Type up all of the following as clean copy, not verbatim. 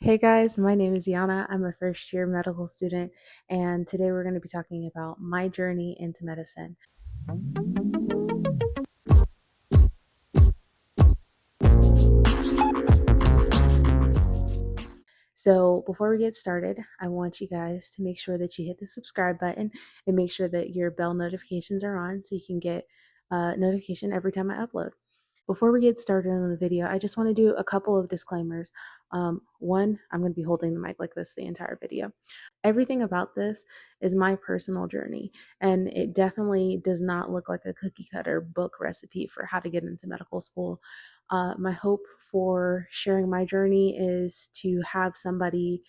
Hey guys, my name is Eyana. I'm a first year medical student, and today we're going to be talking about my journey into medicine. So, before we get started, I want you guys to make sure that you hit the subscribe button and make sure that your bell notifications are on so you can get a notification every time I upload. Before we get started on the video, I just want to do a couple of disclaimers. One, I'm going to be holding the mic like this the entire video. Everything about this is my personal journey, and it definitely does not look like a cookie cutter book recipe for how to get into medical school. My hope for sharing my journey is to have somebody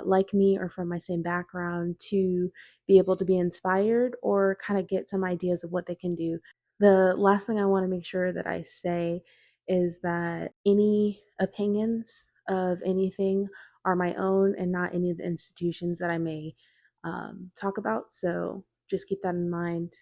like me or from my same background to be able to be inspired or kind of get some ideas of what they can do. The last thing I want to make sure that I say is that any opinions of anything are my own and not any of the institutions that I may talk about. So just keep that in mind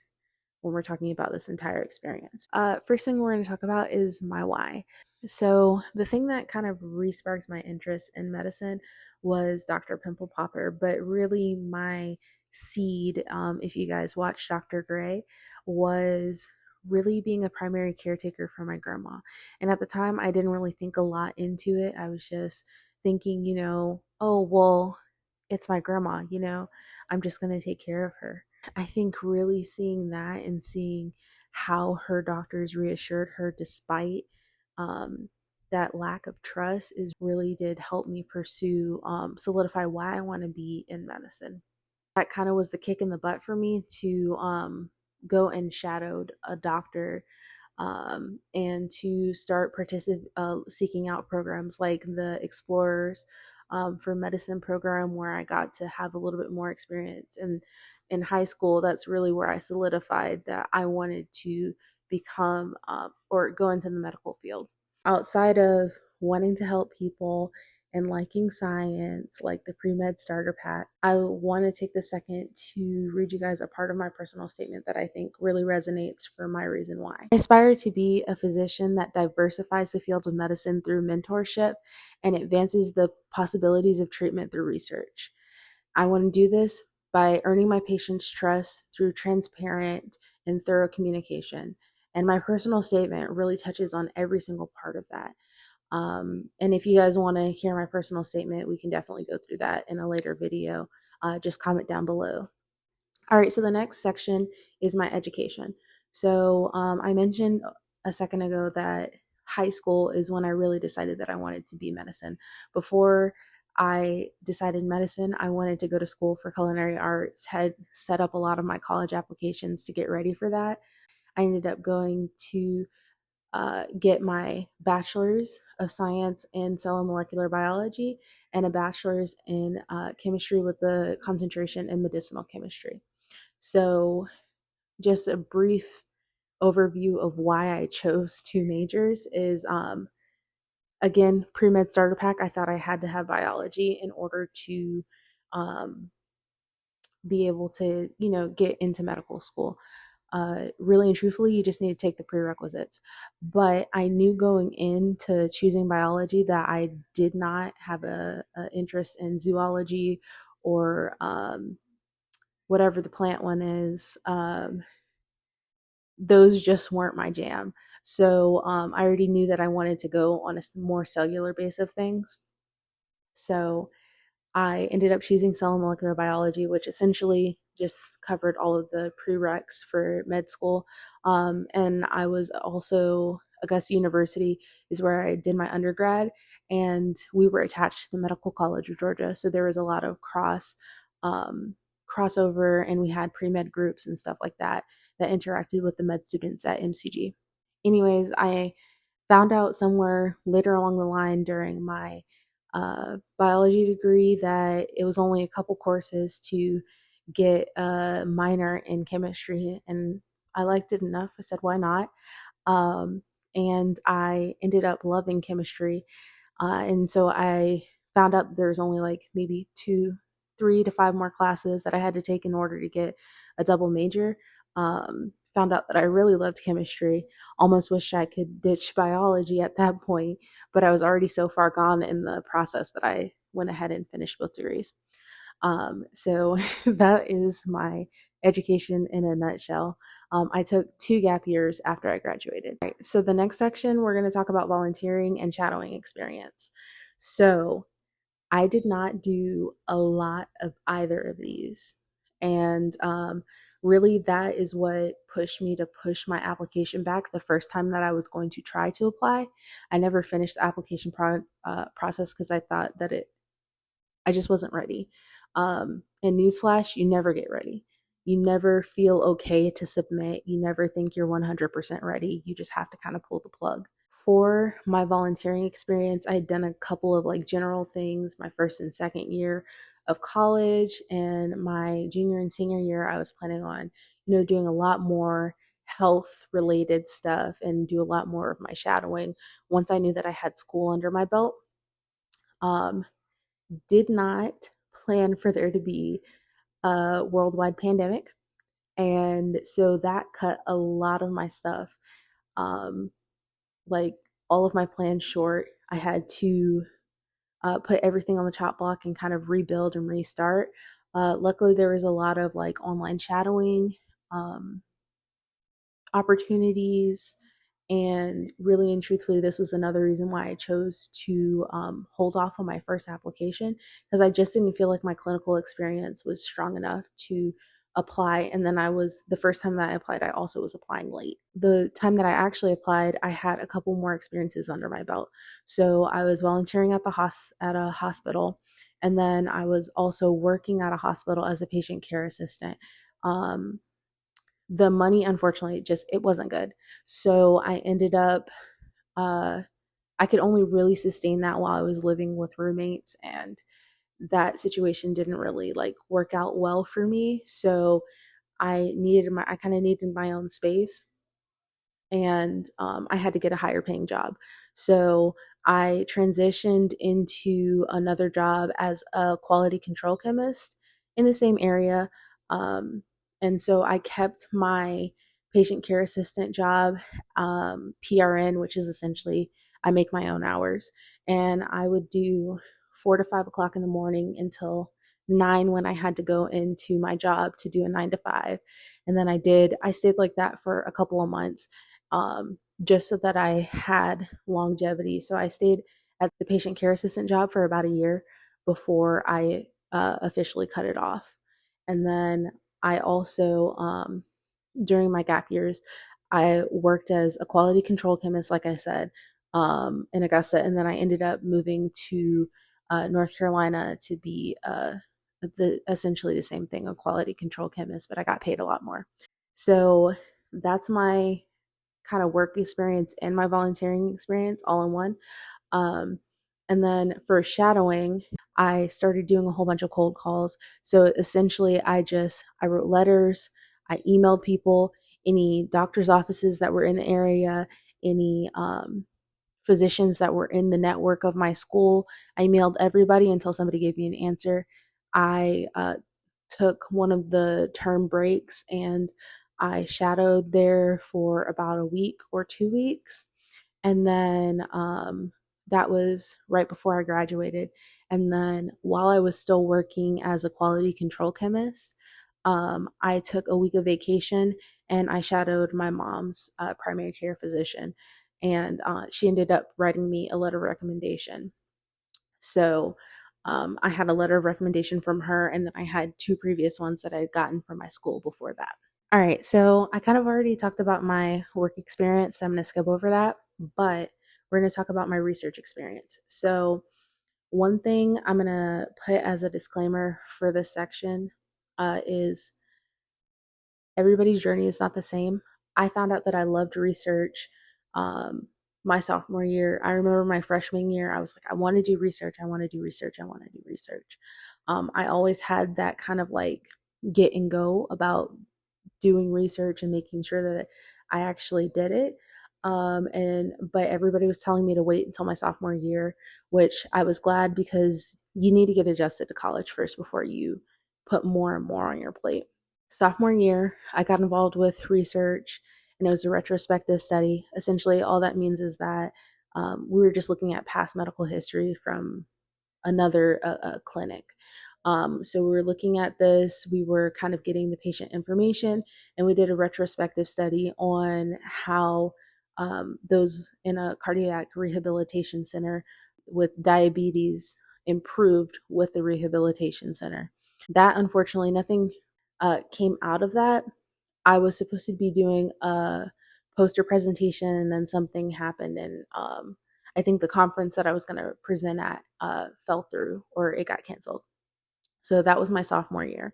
when we're talking about this entire experience. First thing we're going to talk about is my why. So the thing that kind of re-sparked my interest in medicine was Dr. Pimple Popper, but really my seed, if you guys watch Dr. Gray, was really being a primary caretaker for my grandma. And at the time, I didn't really think a lot into it. I was just thinking, oh, well, it's my grandma, I'm just going to take care of her. I think really seeing that and seeing how her doctors reassured her despite that lack of trust is really did help me pursue, solidify why I want to be in medicine. That kind of was the kick in the butt for me to go and shadowed a doctor and to start seeking out programs like the Explorers for Medicine program, where I got to have a little bit more experience. And in high school, that's really where I solidified that I wanted to become or go into the medical field. Outside of wanting to help people and liking science, like the pre-med starter pack, I want to take the second to read you guys a part of my personal statement that I think really resonates for my reason why. I aspire to be a physician that diversifies the field of medicine through mentorship and advances the possibilities of treatment through research. I want to do this by earning my patients' trust through transparent and thorough communication. And my personal statement really touches on every single part of that. And if you guys want to hear my personal statement, we can definitely go through that in a later video. Just comment down below. All right, so the next section is my education. So I mentioned a second ago that high school is when I really decided that I wanted to be medicine. Before I decided medicine, I wanted to go to school for culinary arts, had set up a lot of my college applications to get ready for that. I ended up going to get my bachelor's of science in cell and molecular biology and a bachelor's in chemistry with the concentration in medicinal chemistry. So, just a brief overview of why I chose two majors is again, pre med starter pack. I thought I had to have biology in order to um, be able to, get into medical school. Really and truthfully, you just need to take the prerequisites. But I knew going into choosing biology that I did not have a interest in zoology or whatever the plant one is. Those just weren't my jam. So I already knew that I wanted to go on a more cellular base of things. So I ended up choosing cell and molecular biology, which essentially just covered all of the prereqs for med school. And I was also, Augusta University is where I did my undergrad, and we were attached to the Medical College of Georgia. So there was a lot of crossover, and we had pre-med groups and stuff like that that interacted with the med students at MCG. Anyways, I found out somewhere later along the line during my biology degree that it was only a couple courses to get a minor in chemistry, and I liked it enough. I said, why not? Um, and I ended up loving chemistry. And so I found out there was only like maybe 3 to 5 more classes that I had to take in order to get a double major. Found out that I really loved chemistry. Almost wish I could ditch biology at that point, but I was already so far gone in the process that I went ahead and finished both degrees. So that is my education in a nutshell. I took 2 gap years after I graduated. Right, so the next section, we're going to talk about volunteering and shadowing experience. So I did not do a lot of either of these. And really, that is what pushed me to push my application back the first time that I was going to try to apply. I never finished the application process because I thought that I just wasn't ready. And newsflash, you never get ready. You never feel okay to submit. You never think you're 100% ready. You just have to kind of pull the plug. For my volunteering experience, I had done a couple of like general things my first and second year of college, and my junior and senior year, I was planning on, doing a lot more health related stuff and do a lot more of my shadowing once I knew that I had school under my belt. Did not plan for there to be a worldwide pandemic. And so that cut a lot of my stuff, like all of my plans short. I had to put everything on the chop block and kind of rebuild and restart. Luckily, there was a lot of like online shadowing opportunities. And really and truthfully, this was another reason why I chose to hold off on my first application, because I just didn't feel like my clinical experience was strong enough to apply. And then the first time that I applied, I also was applying late. The time that I actually applied, I had a couple more experiences under my belt. So I was volunteering at a hospital, and then I was also working at a hospital as a patient care assistant. The money, unfortunately, it wasn't good. So I ended up, I could only really sustain that while I was living with roommates, and that situation didn't really like work out well for me. So I kind of needed my own space, and I had to get a higher paying job. So I transitioned into another job as a quality control chemist in the same area. Um, and so I kept my patient care assistant job, PRN, which is essentially I make my own hours. And I would do 4 to 5 o'clock in the morning until 9 when I had to go into my job to do a 9 to 5. And then I stayed like that for a couple of months, just so that I had longevity. So I stayed at the patient care assistant job for about a year before I officially cut it off. And then I also, during my gap years, I worked as a quality control chemist, like I said, in Augusta. And then I ended up moving to North Carolina to be essentially the same thing, a quality control chemist, but I got paid a lot more. So that's my kind of work experience and my volunteering experience all in one. Um, and then for shadowing, I started doing a whole bunch of cold calls. So essentially, I wrote letters, I emailed people, any doctor's offices that were in the area, any physicians that were in the network of my school. I emailed everybody until somebody gave me an answer. I took one of the term breaks and I shadowed there for about a week or 2 weeks. And then that was right before I graduated. And then while I was still working as a quality control chemist, I took a week of vacation and I shadowed my mom's primary care physician. And she ended up writing me a letter of recommendation. So I had a letter of recommendation from her, and then I had 2 previous ones that I had gotten from my school before that. All right, so I kind of already talked about my work experience, so I'm going to skip over that, but we're going to talk about my research experience. So, one thing I'm going to put as a disclaimer for this section is everybody's journey is not the same. I found out that I loved research um, my sophomore year. I remember my freshman year, I was like, I want to do research. I want to do research. I want to do research. I always had that kind of like get and go about doing research and making sure that I actually did it. But everybody was telling me to wait until my sophomore year, which I was glad, because you need to get adjusted to college first before you put more and more on your plate. Sophomore year, I got involved with research, and it was a retrospective study. Essentially, all that means is that we were just looking at past medical history from another clinic. So we were looking at this, we were kind of getting the patient information, and we did a retrospective study on how those in a cardiac rehabilitation center with diabetes improved with the rehabilitation center. That, unfortunately, nothing came out of that. I was supposed to be doing a poster presentation, and then something happened, and I think the conference that I was going to present at fell through, or it got canceled. So that was my sophomore year.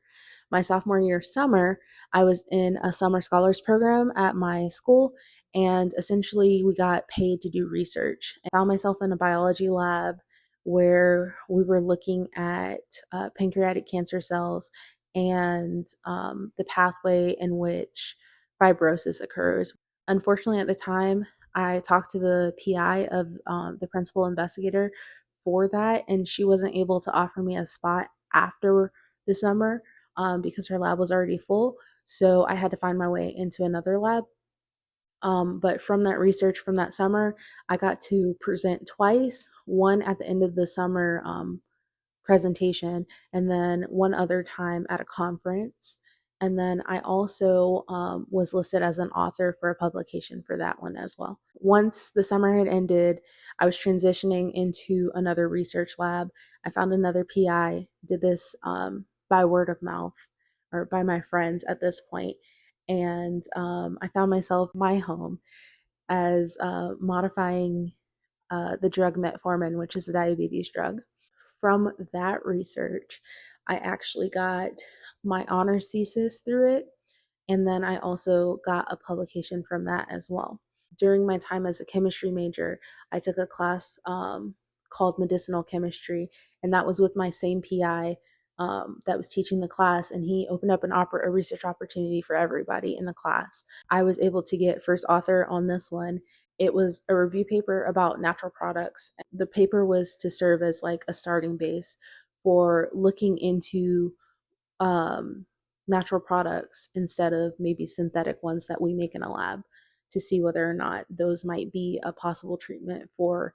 My sophomore year summer, I was in a summer scholars program at my school, and essentially we got paid to do research. I found myself in a biology lab where we were looking at pancreatic cancer cells and the pathway in which fibrosis occurs. Unfortunately, at the time, I talked to the PI of the principal investigator for that, and she wasn't able to offer me a spot after the summer because her lab was already full. So I had to find my way into another lab. But from that research from that summer, I got to present twice, one at the end of the summer presentation, and then one other time at a conference. And then I also was listed as an author for a publication for that one as well. Once the summer had ended, I was transitioning into another research lab. I found another PI, did this by word of mouth or by my friends at this point. And I found myself my home as modifying the drug metformin, which is a diabetes drug. From that research, I actually got my honors thesis through it, and then I also got a publication from that as well. During my time as a chemistry major, I took a class called medicinal chemistry, and that was with my same PI that was teaching the class, and he opened up a research opportunity for everybody in the class. I was able to get first author on this one. It was a review paper about natural products. The paper was to serve as like a starting base for looking into natural products instead of maybe synthetic ones that we make in a lab, to see whether or not those might be a possible treatment for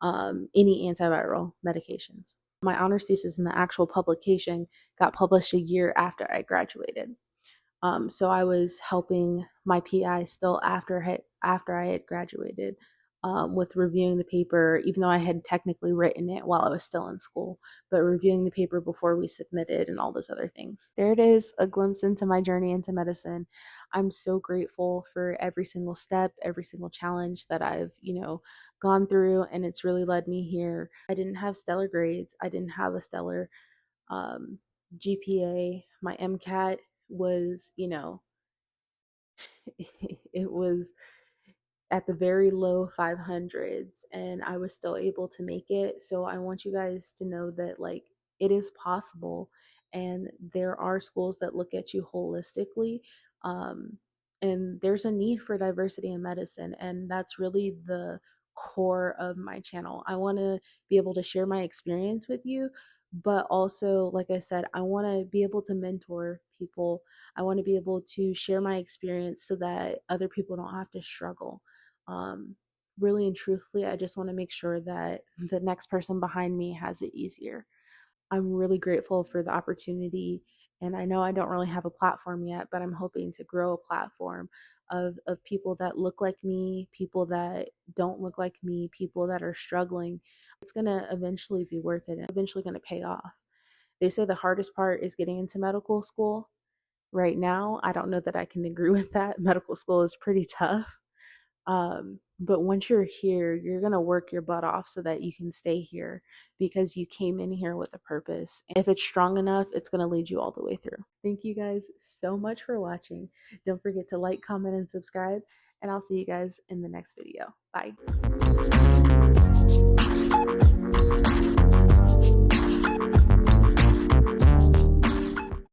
any antiviral medications. My honors thesis and the actual publication got published a year after I graduated. So I was helping my PI still after I had graduated with reviewing the paper, even though I had technically written it while I was still in school, but reviewing the paper before we submitted and all those other things. There it is, a glimpse into my journey into medicine. I'm so grateful for every single step, every single challenge that I've, gone through, and it's really led me here. I didn't have stellar grades. I didn't have a stellar GPA. My MCAT was, it was at the very low 500s, and I was still able to make it. So I want you guys to know that like it is possible, and there are schools that look at you holistically. Um, and there's a need for diversity in medicine, and that's really the core of my channel. I want to be able to share my experience with you, but also, like I said, I want to be able to mentor people. I want to be able to share my experience so that other people don't have to struggle. um, Really and truthfully, I just want to make sure that the next person behind me has it easier. I'm really grateful for the opportunity, and I know I don't really have a platform yet, but I'm hoping to grow a platform of people that look like me, people that don't look like me, people that are struggling. It's going to eventually be worth it and eventually going to pay off. They say the hardest part is getting into medical school. Right now, I don't know that I can agree with that. Medical school is pretty tough. But once you're here, you're going to work your butt off so that you can stay here because you came in here with a purpose. If it's strong enough, it's going to lead you all the way through. Thank you guys so much for watching. Don't forget to like, comment, and subscribe, and I'll see you guys in the next video. Bye.